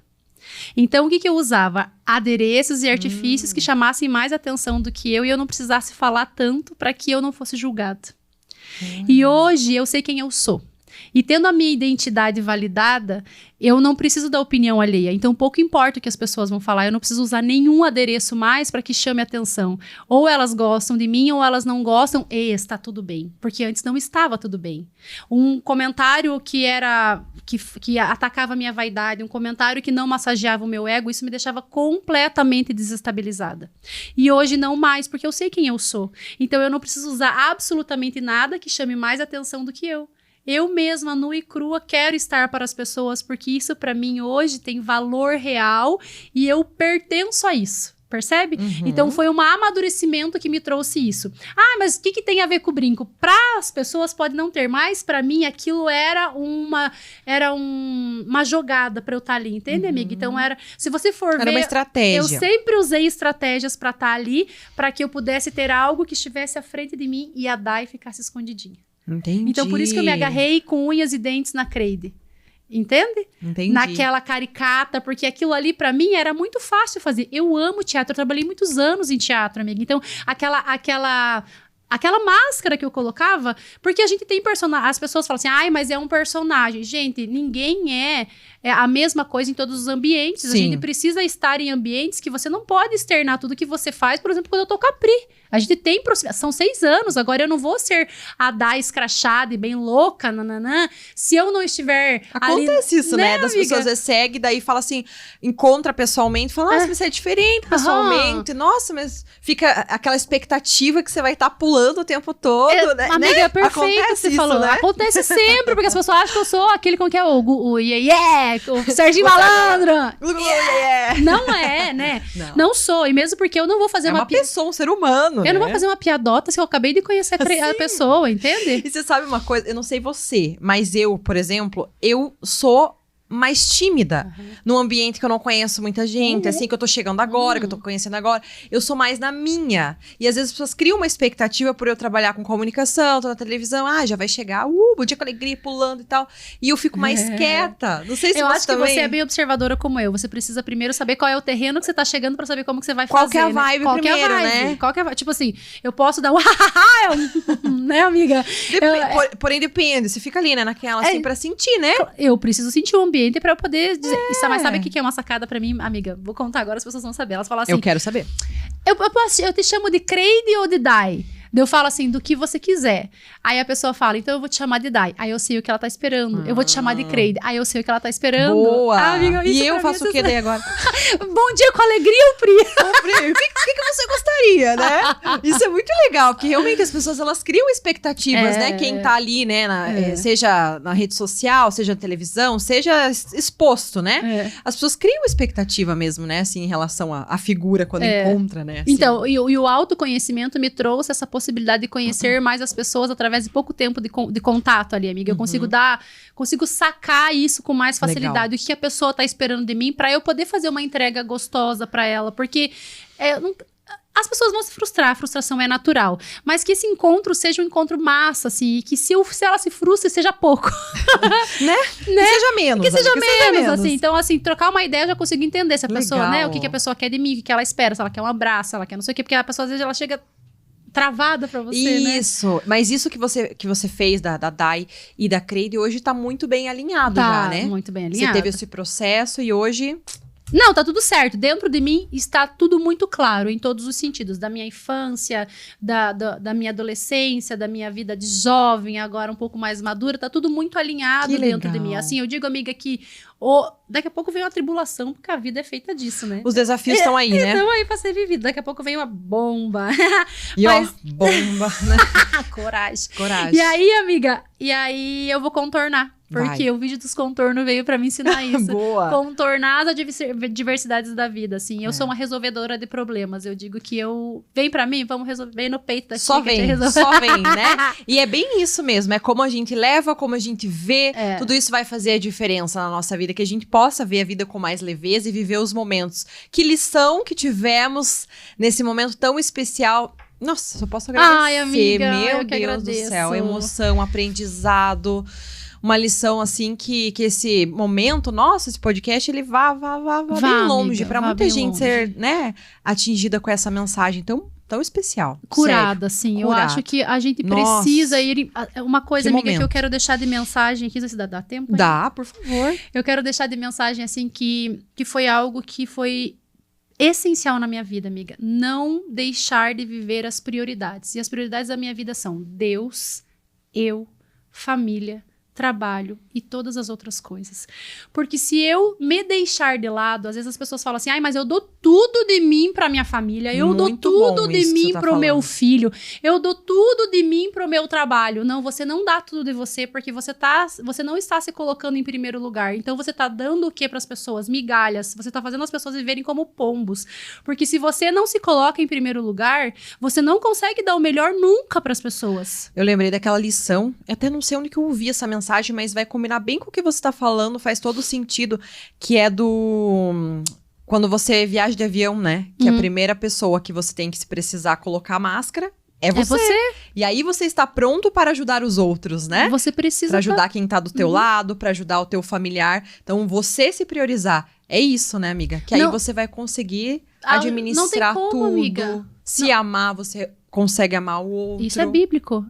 Então, o que eu usava? Adereços e artifícios que chamassem mais atenção do que eu e eu não precisasse falar tanto para que eu não fosse julgada. E hoje eu sei quem eu sou. E tendo a minha identidade validada, eu não preciso da opinião alheia. Então, pouco importa o que as pessoas vão falar. Eu não preciso usar nenhum adereço mais para que chame atenção. Ou elas gostam de mim, ou elas não gostam. E está tudo bem. Porque antes não estava tudo bem. Um comentário que atacava a minha vaidade, um comentário que não massageava o meu ego, isso me deixava completamente desestabilizada. E hoje não mais, porque eu sei quem eu sou. Então, eu não preciso usar absolutamente nada que chame mais atenção do que eu. Eu mesma, nua e crua, quero estar para as pessoas, porque isso para mim hoje tem valor real e eu pertenço a isso, percebe? Então foi um amadurecimento que me trouxe isso. Ah, mas o que tem a ver com o brinco? Para as pessoas pode não ter, mas para mim aquilo era uma jogada para eu estar ali, entende, amiga? Então se você for ver... Era uma estratégia. Eu sempre usei estratégias para estar ali, para que eu pudesse ter algo que estivesse à frente de mim e a Dai ficasse escondidinha. Entendi. Então, por isso que eu me agarrei com unhas e dentes na Creide. Entende? Entendi. Naquela caricata, porque aquilo ali pra mim era muito fácil fazer. Eu amo teatro, eu trabalhei muitos anos em teatro, amiga. Então, aquela máscara que eu colocava, porque a gente tem personagem, as pessoas falam assim, ai, mas é um personagem. Gente, ninguém é a mesma coisa em todos os ambientes. A gente precisa estar em ambientes que você não pode externar tudo que você faz. Por exemplo, quando eu tô com a Pri, a gente tem proximidade. São 6 anos, agora eu não vou ser a Dai escrachada e bem louca, nananã, se eu não estiver Acontece ali, isso, né? Das pessoas às vezes seguem, daí fala assim, encontra pessoalmente, fala, nossa, mas você é diferente pessoalmente. Nossa, mas fica aquela expectativa que você vai estar pulando o tempo todo, né? Amiga, é perfeito que você isso, falou. Né? Acontece sempre, porque as pessoas acham que eu sou aquele com que é o o Serginho Malandro. Não é, né? Não sou. E mesmo porque eu não vou fazer uma pessoa, um ser humano. Eu não vou fazer uma piadota se eu acabei de conhecer a pessoa, entende? E você sabe uma coisa? Eu não sei você, mas eu, por exemplo, eu sou mais tímida num ambiente que eu não conheço muita gente, assim, que eu tô chegando agora, que eu tô conhecendo agora. Eu sou mais na minha. E às vezes as pessoas criam uma expectativa por eu trabalhar com comunicação, tô na televisão, já vai chegar, bom dia com alegria, pulando e tal. E eu fico mais quieta. Não sei se eu você acho também... que você é bem observadora como eu. Você precisa primeiro saber qual é o terreno que você tá chegando pra saber como que você vai fazer. Qual que é a vibe primeiro, né? Qual que é a vibe? Tipo assim, eu posso dar né, amiga? Porém, depende. Você fica ali, né, naquela, assim, pra sentir, né? Eu preciso sentir o ambiente pra eu poder dizer. Mas sabe o que é uma sacada pra mim, amiga? Vou contar agora, as pessoas vão saber. Elas falam assim... Eu quero saber. Eu te chamo de Creide ou de Dai? Eu falo assim, do que você quiser. Aí a pessoa fala, então eu vou te chamar de Dai. Aí eu sei o que ela tá esperando. Eu vou te chamar de Creide. Aí eu sei o que ela tá esperando. Boa! Amiga, e eu faço o que daí agora? Bom dia com alegria, Pri. O que você gostaria, né? Isso é muito legal, porque realmente as pessoas, elas criam expectativas, né? Quem tá ali, né? Seja na rede social, seja na televisão, seja exposto, né? As pessoas criam expectativa mesmo, né? Assim, em relação à figura quando encontra, né? Assim. Então, e o autoconhecimento me trouxe essa possibilidade de conhecer mais as pessoas através de pouco tempo de contato ali, amiga. Eu consigo sacar isso com mais facilidade. Legal. O que a pessoa tá esperando de mim pra eu poder fazer uma entrega gostosa pra ela. Porque as pessoas vão se frustrar, a frustração é natural. Mas que esse encontro seja um encontro massa, assim. E que se ela se frustre, seja pouco. né? Que seja menos. Que seja menos, assim. Então, assim, trocar uma ideia, eu já consigo entender se a pessoa, né? O que a pessoa quer de mim, o que ela espera. Se ela quer um abraço, se ela quer não sei o quê. Porque a pessoa, às vezes, ela chega... travada pra você, né? Mas isso que você fez da Dai e da Creide hoje tá muito bem alinhado já, né? Muito bem alinhado. Você teve esse processo e hoje... Não, tá tudo certo. Dentro de mim está tudo muito claro, em todos os sentidos. Da minha infância, da minha adolescência, da minha vida de jovem, agora um pouco mais madura. Tá tudo muito alinhado dentro de mim. Assim, eu digo, amiga, que daqui a pouco vem uma tribulação, porque a vida é feita disso, né? Os desafios estão aí, né? Estão aí pra ser vivido. Daqui a pouco vem uma bomba. Bomba, né? Coragem. Coragem. E aí, amiga, eu vou contornar. Porque o vídeo dos contornos veio pra me ensinar isso. Boa. Contornar as diversidades da vida, assim. Eu sou uma resolvedora de problemas. Eu digo que vem pra mim, vamos resolver. Vem no peito da só vem, né? E é bem isso mesmo. É como a gente leva, como a gente vê. Tudo isso vai fazer a diferença na nossa vida. Que a gente possa ver a vida com mais leveza e viver os momentos. Que lição que tivemos nesse momento tão especial. Nossa, só posso agradecer. Ai, amiga, meu Deus do céu. Emoção, aprendizado. Uma lição, assim, que esse momento, nossa, esse podcast, ele vá bem longe. Pra muita gente ser, né, atingida com essa mensagem tão especial. Curada, assim. Eu acho que a gente precisa ir... Uma coisa, amiga, que eu quero deixar de mensagem aqui, não sei se dá tempo? Dá, por favor. Eu quero deixar de mensagem, assim, que foi algo que foi essencial na minha vida, amiga. Não deixar de viver as prioridades. E as prioridades da minha vida são Deus, eu, família, trabalho e todas as outras coisas. Porque se eu me deixar de lado, às vezes as pessoas falam assim, ai, mas eu dou tudo de mim pra minha família, eu dou tudo de mim pro meu filho, eu dou tudo de mim pro meu trabalho. Não, você não dá tudo de você, porque você não está se colocando em primeiro lugar. Então você tá dando o que pras pessoas? Migalhas. Você tá fazendo as pessoas viverem como pombos. Porque se você não se coloca em primeiro lugar, você não consegue dar o melhor nunca pras pessoas. Eu lembrei daquela lição, até não sei onde que eu ouvi essa mensagem, mas vai combinar bem com o que você está falando, faz todo sentido, que é quando você viaja de avião, né? Que a primeira pessoa que você tem que se precisar colocar máscara é você. E aí você está pronto para ajudar os outros, né? Você precisa... Para ajudar quem tá do teu lado, para ajudar o teu familiar. Então, você se priorizar. É isso, né, amiga? Que aí você vai conseguir administrar não tem como, tudo. amiga. Se amar, você consegue amar o outro. Isso é bíblico.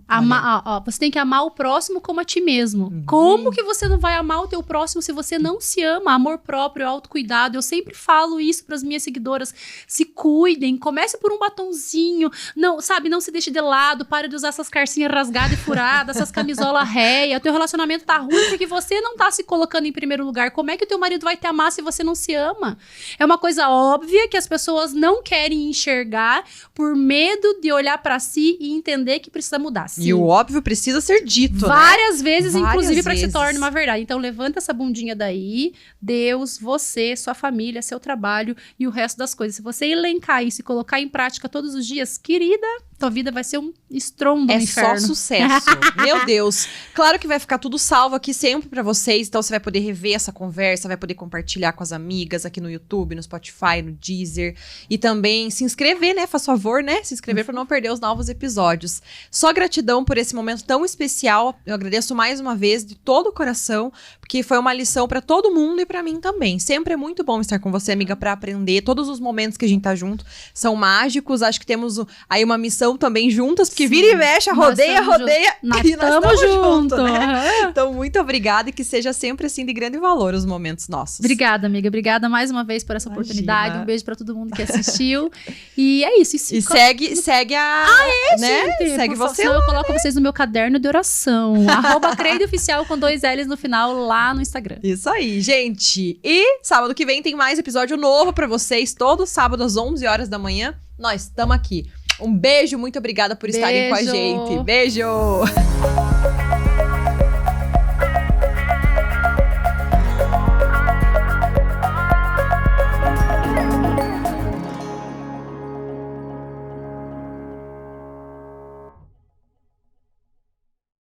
Você tem que amar o próximo como a ti mesmo. Como que você não vai amar o teu próximo se você não se ama? Amor próprio, autocuidado. Eu sempre falo isso para as minhas seguidoras. Se cuidem, comece por um batonzinho. Não, sabe, não se deixe de lado. Para de usar essas calcinhas rasgadas e furadas, essas camisolas réia. O teu relacionamento tá ruim porque você não tá se colocando em primeiro lugar. Como é que o teu marido vai te amar se você não se ama? É uma coisa óbvia que as pessoas não querem enxergar por medo de olhar pra si e entender que precisa mudar. Sim. E o óbvio precisa ser dito, várias vezes, inclusive, para que se torne uma verdade. Então, levanta essa bundinha daí. Deus, você, sua família, seu trabalho e o resto das coisas. Se você elencar isso e colocar em prática todos os dias, querida, tua vida vai ser um estrondo no inferno. É só sucesso. Meu Deus. Claro que vai ficar tudo salvo aqui sempre pra vocês. Então, você vai poder rever essa conversa, vai poder compartilhar com as amigas aqui no YouTube, no Spotify, no Deezer. E também se inscrever, né? Faz favor, né? Se inscrever pra não perder os novos episódios. Só gratidão por esse momento tão especial. Eu agradeço mais uma vez de todo o coração, porque foi uma lição pra todo mundo e pra mim também. Sempre é muito bom estar com você, amiga, pra aprender. Todos os momentos que a gente tá junto são mágicos. Acho que temos aí uma missão também juntas, porque vira e mexe, rodeia, nós e nós estamos juntos, junto. né? Então, muito obrigada e que seja sempre assim de grande valor os momentos nossos. Obrigada, amiga. Obrigada mais uma vez por essa oportunidade. Um beijo pra todo mundo que assistiu. E é isso. E segue a... né? Gente, segue você. Eu coloco vocês no meu caderno de oração. @CreidoOficial com 2 L's no final lá no Instagram. Isso aí, gente. E sábado que vem tem mais episódio novo pra vocês. Todo sábado às 11 horas da manhã. Nós estamos aqui. Um beijo, muito obrigada por estarem com a gente. Beijo!